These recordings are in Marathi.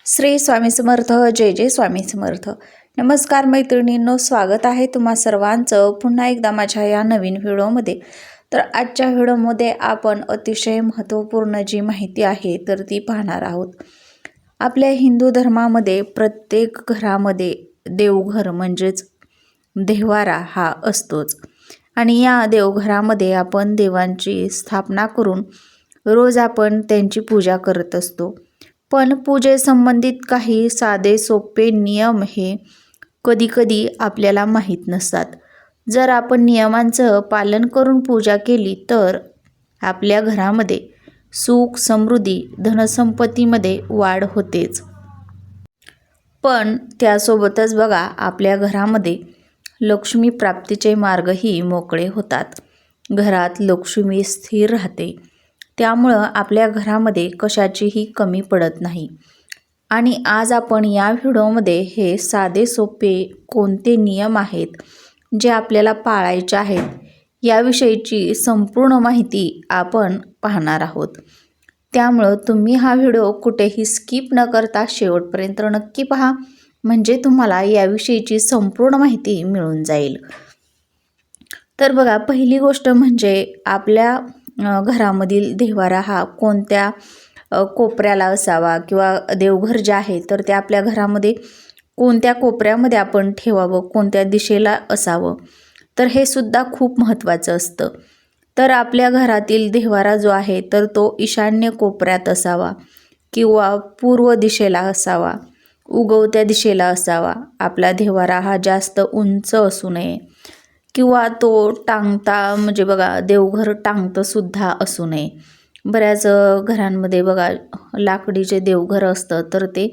श्री स्वामी समर्थ. जय जय स्वामी समर्थ. नमस्कार मैत्रिणींनो, स्वागत आहे तुम्हा सर्वांचं पुन्हा एकदा माझ्या या नवीन व्हिडिओमध्ये. तर आजच्या व्हिडिओमध्ये आपण अतिशय महत्त्वपूर्ण जी माहिती आहे तर ती पाहणार आहोत. आपल्या हिंदू धर्मामध्ये प्रत्येक घरामध्ये देवघर म्हणजेच देव्हारा हा असतोच आणि या देवघरामध्ये आपण देवांची स्थापना करून रोज आपण त्यांची पूजा करत असतो. पण पूजेसंबंधित काही साधे सोपे नियम हे कधीकधी आपल्याला माहीत नसतात. जर आपण नियमांचं पालन करून पूजा केली तर आपल्या घरामध्ये सुख समृद्धी धनसंपत्तीमध्ये वाढ होतेच. पण त्यासोबतच बघा, आपल्या घरामध्ये लक्ष्मी प्राप्तीचे मार्गही मोकळे होतात. घरात लक्ष्मी स्थिर राहते, त्यामुळं आपल्या घरामध्ये कशाचीही कमी पडत नाही. आणि आज आपण या व्हिडिओमध्ये हे साधे सोपे कोणते नियम आहेत जे आपल्याला पाळायचे आहेत याविषयीची संपूर्ण माहिती आपण पाहणार आहोत. त्यामुळं तुम्ही हा व्हिडिओ कुठेही स्किप न करता शेवटपर्यंत नक्की पहा, म्हणजे तुम्हाला याविषयीची संपूर्ण माहिती मिळून जाईल. तर बघा, पहिली गोष्ट म्हणजे आपल्या घरामधील देव्हारा हा कोणत्या कोपऱ्याला असावा किंवा देवघर जे आहे तर ते आपल्या घरामध्ये कोणत्या कोपऱ्यामध्ये आपण ठेवावं, कोणत्या दिशेला असावं, तर हे सुद्धा खूप महत्त्वाचं असतं. तर आपल्या घरातील देव्हारा जो आहे तर तो ईशान्य कोपऱ्यात असावा किंवा पूर्व दिशेला असावा, उगवत्या दिशेला असावा. आपला देव्हारा हा जास्त उंच असू नये किंवा तो टांगता, म्हणजे बघा देवघर टांगतं सुद्धा असू नये. बऱ्याच घरांमध्ये बघा लाकडी जे देवघर असतं तर ते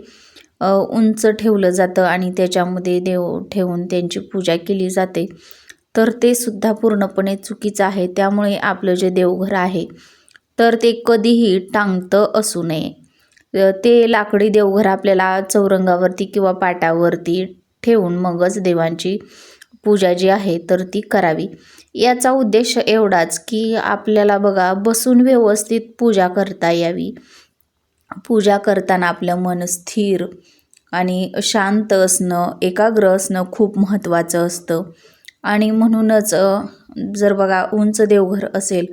उंच ठेवलं जातं आणि त्याच्यामध्ये देव ठेवून त्यांची पूजा केली जाते, तर ते सुद्धा पूर्णपणे चुकीचं आहे. त्यामुळे आपलं जे देवघर आहे तर ते कधीही टांगतं असू नये. ते लाकडी देवघर आपल्याला चौरंगावरती किंवा पाटावरती ठेवून मगच देवांची पूजा जी आहे तर ती करावी. याचा उद्देश एवढाच की आपल्याला बघा बसून व्यवस्थित पूजा करता यावी. पूजा करताना आपलं मन स्थिर आणि शांत असणं, एकाग्र असणं खूप महत्त्वाचं असतं. आणि म्हणूनच जर बघा उंच देवघर असेल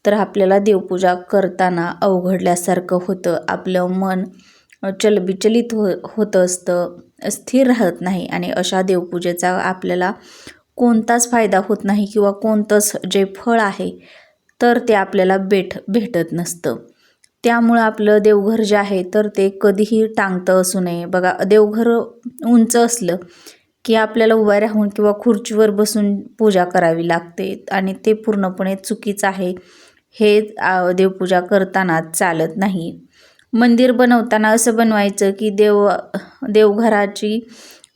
तर आपल्याला देवपूजा करताना अवघडल्यासारखं होतं. आपलं मन चलबिचलित होत असतं, स्थिर राहत नाही आणि अशा देवपूजेचा आपल्याला कोणताच फायदा होत नाही किंवा कोणतंच जे फळ आहे तर ते आपल्याला भेटत नसतं. त्यामुळं आपलं देवघर जे आहे तर ते कधीही टांगतं असू नये. बघा, देवघर उंच असलं की आपल्याला उभा राहून किंवा खुर्चीवर बसून पूजा करावी लागते आणि ते पूर्णपणे चुकीचं आहे. हे देवपूजा करताना चालत नाही. मंदिर बनवताना असं बनवायचं की देवघराची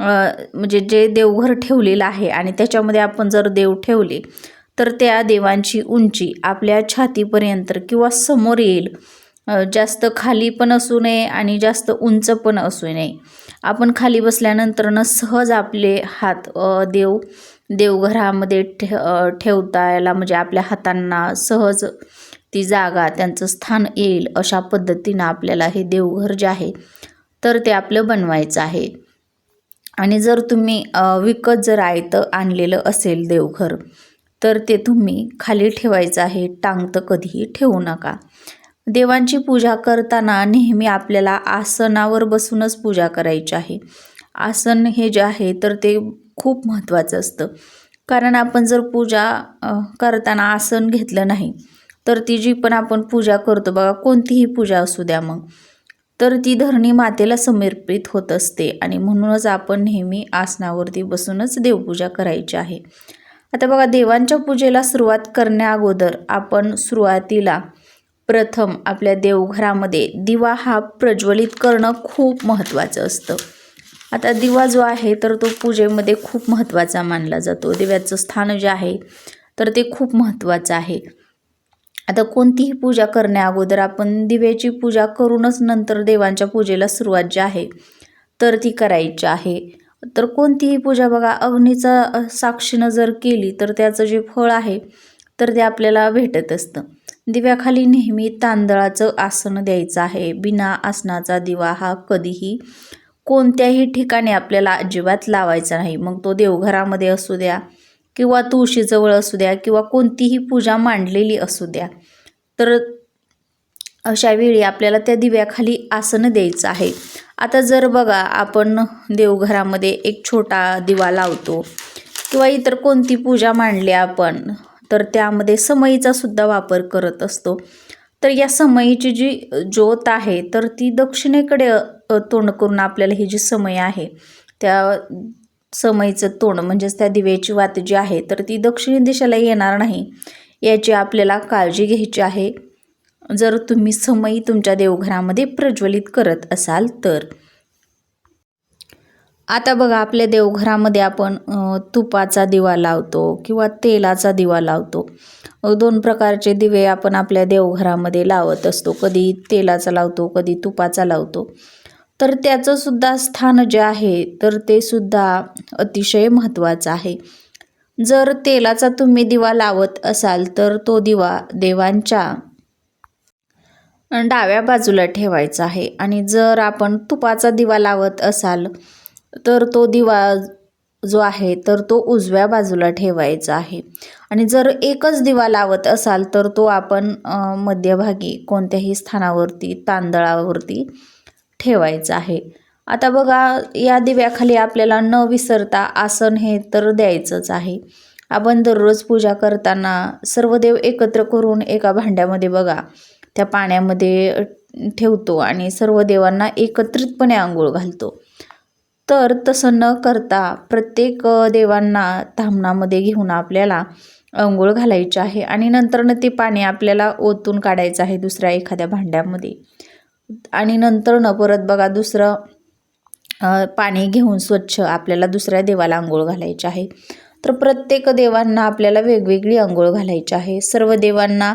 म्हणजे जे देवघर ठेवलेलं आहे आणि त्याच्यामध्ये आपण जर देव ठेवले तर त्या देवांची उंची आपल्या छातीपर्यंत किंवा समोर येईल. जास्त खाली पण असू नये आणि जास्त उंच पण असू नये. आपण खाली बसल्यानंतर सहज आपले हात देवघरामध्ये ठेवता यायला, म्हणजे आपल्या हातांना सहज ती जागा, त्यांचं स्थान येईल अशा पद्धतीनं आपल्याला हे देवघर जे आहे तर ते आपलं बनवायचं आहे. आणि जर तुम्ही विकत जर आयतं आणलेलं असेल देवघर तर ते तुम्ही खाली ठेवायचं आहे, टांगतं कधीही ठेवू नका. देवांची पूजा करताना नेहमी आपल्याला आसनावर बसूनच पूजा करायची आहे. आसन हे जे आहे तर ते खूप महत्त्वाचं असतं, कारण आपण जर पूजा करताना आसन घेतलं नाही तर ती जी पण आपण पूजा करतो बघा, कोणतीही पूजा असू द्या मग, तर ती धरणी मातेला समर्पित होत असते आणि म्हणूनच आपण नेहमी आसनावरती बसूनच देवपूजा करायची आहे. आता बघा, देवांच्या पूजेला सुरुवात करण्याअगोदर आपण सुरुवातीला प्रथम आपल्या देवघरामध्ये दिवा हा प्रज्वलित करणं खूप महत्त्वाचं असतं. आता दिवा जो आहे तर तो पूजेमध्ये खूप महत्त्वाचा मानला जातो. दिव्याचं स्थान जे आहे तर ते खूप महत्त्वाचं आहे. आता कोणतीही पूजा करण्याअगोदर आपण दिव्याची पूजा करूनच नंतर देवांच्या पूजेला सुरुवात जी आहे तर ती करायची आहे. तर कोणतीही पूजा बघा अग्नीचा साक्षीनं जर केली तर त्याचं जे फळ आहे तर ते आपल्याला भेटत असतं. दिव्याखाली नेहमी तांदळाचं आसन द्यायचं आहे. बिना आसनाचा दिवा हा कधीही कोणत्याही ठिकाणी आपल्याला अजिबात लावायचा नाही. मग तो देवघरामध्ये असू द्या किंवा तुळशीजवळ असू द्या किंवा कोणतीही पूजा मांडलेली असू द्या, तर अशा वेळी आपल्याला त्या दिव्याखाली आसन द्यायचं आहे. आता जर बघा आपण देवघरामध्ये एक छोटा दिवा लावतो किंवा इतर कोणती पूजा मांडली आपण, तर त्यामध्ये समईचा सुद्धा वापर करत असतो. तर या समईची जी ज्योत आहे तर ती दक्षिणेकडे तोंड करून आपल्याला ही जी समई आहे त्या समईचं तोंड म्हणजेच त्या दिव्याची वात जी आहे तर ती दक्षिणी दिशेला येणार नाही, याची आपल्याला काळजी घ्यायची आहे जर तुम्ही समई तुमच्या देवघरामध्ये प्रज्वलित करत असाल तर. आता बघा आपल्या देवघरामध्ये आपण तुपाचा दिवा लावतो किंवा तेलाचा दिवा लावतो. 2 प्रकारचे दिवे आपण आपल्या देवघरामध्ये लावत असतो. कधी तेलाचा लावतो, कधी तुपाचा लावतो. तर त्याचं सुद्धा स्थान जे आहे तर ते सुद्धा अतिशय महत्त्वाचं आहे. जर तेलाचा तुम्ही दिवा लावत असाल तर तो दिवा देवांच्या डाव्या बाजूला ठेवायचा आहे आणि जर आपण तुपाचा दिवा लावत असाल तर तो दिवा जो आहे तर तो उजव्या बाजूला ठेवायचा आहे. आणि जर एकच दिवा लावत असाल तर तो आपण मध्यभागी कोणत्याही स्थानावरती तांदळावरती ठेवायचा आहे. आता बघा या दिव्याखाली आपल्याला न विसरता आसन हे तर द्यायचंच आहे. आपण दररोज पूजा करताना सर्व देव एकत्र करून एका भांड्यामध्ये बघा त्या पाण्यामध्ये ठेवतो आणि सर्व देवांना एकत्रितपणे आंघोळ घालतो. तर तसं न करता प्रत्येक देवांना ताम्हणामध्ये घेऊन आपल्याला अंघोळ घालायची आहे आणि नंतरनं ते पाणी आपल्याला ओतून काढायचं आहे दुसऱ्या एखाद्या भांड्यामध्ये आणि नंतरनं परत बघा दुसरं पाणी घेऊन स्वच्छ आपल्याला दुसऱ्या देवाला अंघोळ घालायची आहे. तर प्रत्येक देवांना आपल्याला वेगवेगळी अंघोळ घालायची आहे. सर्व देवांना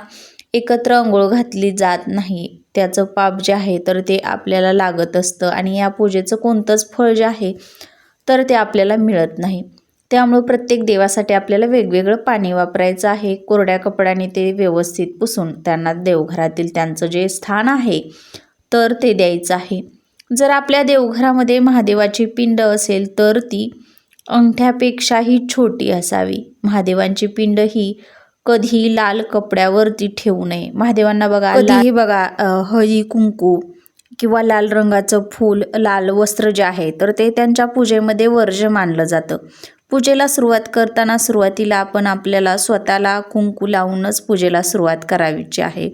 एकत्र अंघोळ घातली जात नाही. त्याचं पाप जे आहे तर ते आपल्याला लागत असतं आणि या पूजेचं कोणतंच फळ जे आहे तर ते आपल्याला मिळत नाही. त्यामुळे प्रत्येक देवासाठी आपल्याला वेगवेगळं पाणी वापरायचं आहे. कोरड्या कपड्याने ते व्यवस्थित पुसून त्यांना देवघरातील त्यांचं जे स्थान आहे तर ते द्यायचं आहे. जर आपल्या देवघरामध्ये महादेवाची पिंड असेल तर ती अंगठ्यापेक्षाही छोटी असावी. महादेवांची पिंड ही कधी लाल कपड्यावरती ठेवू नये. महादेवांना बघा कधीही बघा हळदी कुंकू किंवा लाल रंगाचं फूल, लाल वस्त्र जे आहे तर ते त्यांच्या पूजेमध्ये वर्ज्य मानलं जातं. पूजेला सुरुवात करताना सुरुवातीला आपल्याला स्वतःला कुंकू लावूनच पूजेला सुरुवात करावीची आहे.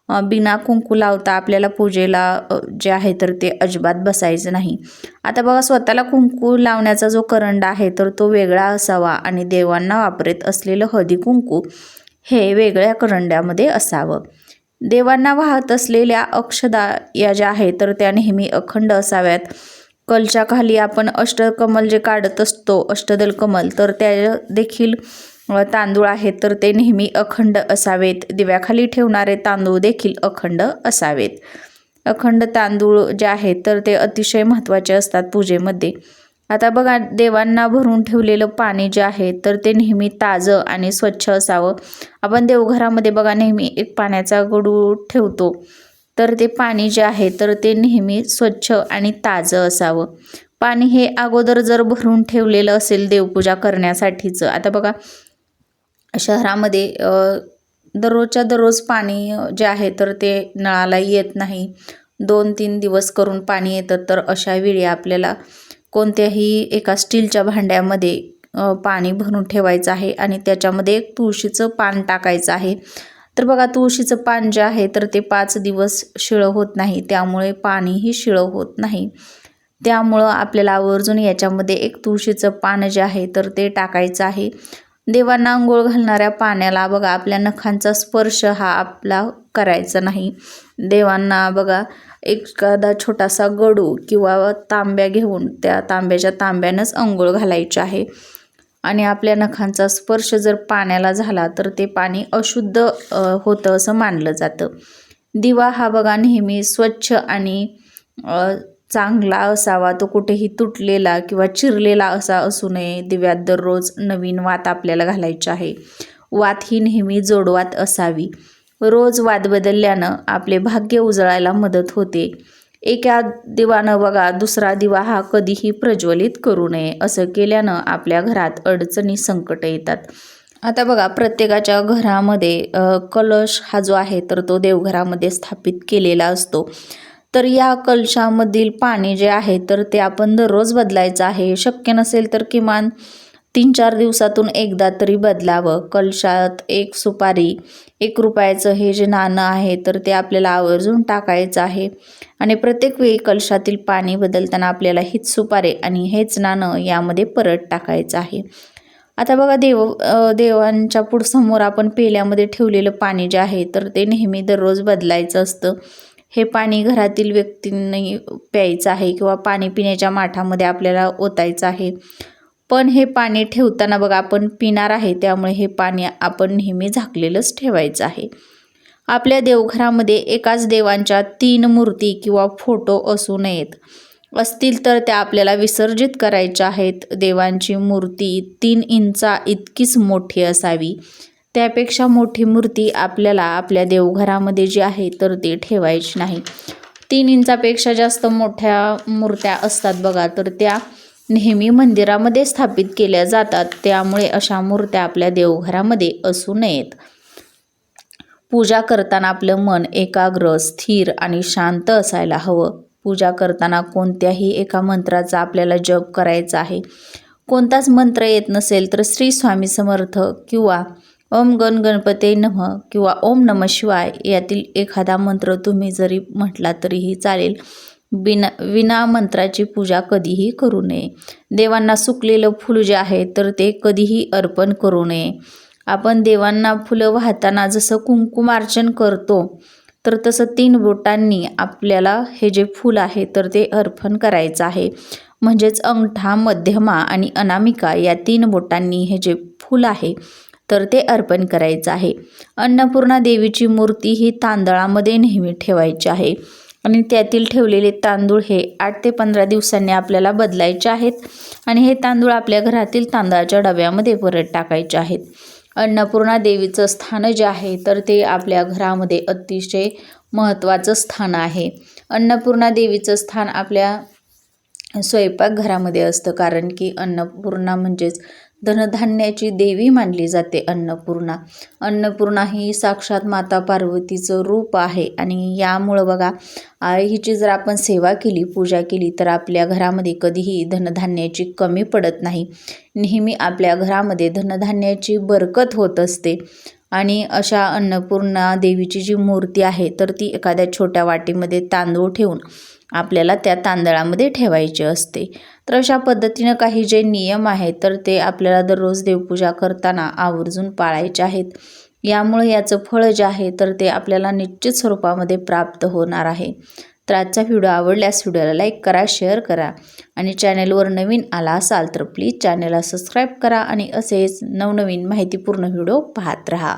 बिना कुंकू लावता आपल्याला पूजेला जे आहे तर ते अजिबात बसायचं नाही. आता बघा स्वतःला कुंकू लावण्याचा जो करंडा आहे तर तो वेगळा असावा आणि देवांना वापरत असलेलं हळदी कुंकू हे वेगळ्या करंड्यामध्ये असावं. देवांना वाहत असलेल्या अक्षदा या ज्या आहेत तर त्या नेहमी अखंड असाव्यात. कलच्या खाली आपण अष्टकमल जे काढत असतो, अष्टदल कमल, तर त्या देखील तांदूळ आहेत तर ते नेहमी अखंड असावेत. दिव्याखाली ठेवणारे तांदूळ देखील अखंड असावेत. अखंड तांदूळ जे आहेत तर ते अतिशय महत्त्वाचे असतात पूजेमध्ये. आता बघा देवांना भरून ठेवलेलं पाणी जे आहे तर ते नेहमी ताजं आणि स्वच्छ असावं. आपण देवघरामध्ये बघा नेहमी एक पाण्याचा गडू ठेवतो तर ते पाणी जे आहे तर ते नेहमी स्वच्छ आणि ताजं असावं. पाणी हे अगोदर जर भरून ठेवलेलं असेल देवपूजा करण्यासाठीचं, आता बघा शहरामध्ये दररोजच्या दररोज पाणी जे आहे तर ते नळाला येत नाही. 2-3 दिवस करून पाणी येतं. तर अशा वेळी आपल्याला कोणत्याही एका स्टीलच्या भांड्यामध्ये पाणी भरून ठेवायचं आहे आणि त्याच्यामध्ये एक तुळशीचं पान टाकायचं आहे. तर बघा तुळशीचं पान जे आहे तर ते 5 दिवस शिळं होत नाही, त्यामुळे पाणीही शिळं होत नाही. त्यामुळं आपल्याला आवर्जून याच्यामध्ये एक तुळशीचं पान जे आहे तर ते टाकायचं आहे. देवांना अंघोळ घालणाऱ्या पाण्याला बघा आपल्या नखांचा स्पर्श हा आपला करायचा नाही. देवांना बघा एखादा छोटासा गडू किंवा तांब्या घेऊन त्या तांब्यानंच अंघोळ घालायची आहे आणि आपल्या नखांचा स्पर्श जर पाण्याला झाला तर ते पाणी अशुद्ध होतं असं मानलं जातं. दिवा हा बघा नेहमी स्वच्छ आणि चांगला असावा. तो कुठेही तुटलेला किंवा चिरलेला असा असू नये. दिव्यात दररोज नवीन वात आपल्याला घालायची आहे. वात ही नेहमी जोडवात असावी. रोज वाद बदलल्यानं आपले भाग्य उजळायला मदत होते. एका दिवानं बघा दुसरा दिवा हा कधीही प्रज्वलित करू नये. असं केल्यानं आपल्या घरात अडचणी संकट येतात. आता बघा प्रत्येकाच्या घरामध्ये कलश हा जो आहे तर तो देवघरामध्ये स्थापित केलेला असतो. तर या कलशामधील पाणी जे आहे तर ते आपण दररोज बदलायचं आहे. शक्य नसेल तर किमान 3-4 दिवसातून एकदा तरी बदलावं. कलशात एक सुपारी, 1 रुपयाचं हे जे नाणं आहे तर ते आपल्याला आवर्जून टाकायचं आहे. आणि प्रत्येक वेळी कलशातील पाणी बदलताना आपल्याला हीच सुपारी आणि हेच नाणं यामध्ये परत टाकायचं आहे. आता बघा देवांच्या पुढसमोर आपण पेल्यामध्ये ठेवलेलं पाणी जे आहे तर ते नेहमी दररोज बदलायचं असतं. हे पाणी घरातील व्यक्तींनी प्यायचं आहे किंवा पाणी पिण्याच्या माठामध्ये आपल्याला ओतायचं आहे. पण हे पाणी ठेवताना बघा आपण पिणार आहे त्यामुळे हे पाणी आपण नेहमी झाकलेलंच ठेवायचं आहे. आपल्या देवघरामध्ये एकाच देवांच्या 3 मूर्ती किंवा फोटो असू नयेत. असतील तर त्या आपल्याला विसर्जित करायच्या आहेत. देवांची मूर्ती 3 इंचा इतकीच मोठी असावी. त्यापेक्षा मोठी मूर्ती आपल्याला आपल्या देवघरामध्ये जी आहे तर ती ठेवायची नाही. 3 इंचापेक्षा जास्त मोठ्या मूर्त्या असतात बघा तर त्या नेहमी मंदिरामध्ये स्थापित केल्या जातात. त्यामुळे अशा मूर्त्या आपल्या देवघरामध्ये असू नयेत. पूजा करताना आपलं मन एकाग्र, स्थिर आणि शांत असायला हवं. पूजा करताना कोणत्याही एका मंत्राचा आपल्याला जप करायचा आहे. कोणताच मंत्र येत नसेल तर श्री स्वामी समर्थ किंवा ओम गण गणपते नमः किंवा ओम नमः शिवाय यातील एखादा मंत्र तुम्ही जरी म्हटला तरीही चालेल. विना मंत्राची पूजा कधीही करू नये. देवांना सुकलेलं फूल जे आहे तर ते कधीही अर्पण करू नये. आपण देवांना फुलं वाहताना जसं कुंकुमार्चन करतो तर तसं 3 बोटांनी आपल्याला हे जे फूल आहे तर ते अर्पण करायचं आहे. म्हणजेच अंगठा, मध्यमा आणि अनामिका या 3 बोटांनी हे जे फूल आहे तर ते अर्पण करायचं आहे. अन्नपूर्णा देवीची मूर्ती ही तांदळामध्ये नेहमी ठेवायची आहे आणि त्यातील ठेवलेले तांदूळ हे 8 ते 15 दिवसांनी आपल्याला बदलायचे आहेत आणि हे तांदूळ आपल्या घरातील तांदळाच्या डब्यामध्ये परत टाकायचे आहेत. अन्नपूर्णा देवीचं स्थान जे आहे तर ते आपल्या घरामध्ये अतिशय महत्त्वाचं स्थान आहे. अन्नपूर्णा देवीचं स्थान आपल्या स्वयंपाकघरामध्ये असतं कारण की अन्नपूर्णा म्हणजेच धनधान्याची देवी मानली जाते अन्नपूर्णा. अन्नपूर्णा ही साक्षात माता पार्वतीचं रूप आहे आणि यामुळं बघा हिची जर आपण सेवा केली, पूजा केली तर आपल्या घरामध्ये कधीही धनधान्याची कमी पडत नाही. नेहमी आपल्या घरामध्ये धनधान्याची बरकत होत असते. आणि अशा अन्नपूर्णा देवीची जी मूर्ती आहे तर ती एखाद्या छोट्या वाटीमध्ये तांदूळ ठेवून आपल्याला त्या तांदळामध्ये ठेवायचे असते. तर अशा पद्धतीनं काही जे नियम आहेत तर ते आपल्याला दररोज देवपूजा करताना आवर्जून पाळायचे आहेत. यामुळे याचं फळ जे आहे तर ते आपल्याला निश्चित स्वरूपामध्ये प्राप्त होणार आहे. तर आजचा व्हिडिओ आवडल्यास व्हिडिओला लाईक करा, शेअर करा आणि चॅनेलवर नवीन आला असाल तर प्लीज चॅनेलला सबस्क्राईब करा आणि असेच नवनवीन माहितीपूर्ण व्हिडिओ पाहत राहा.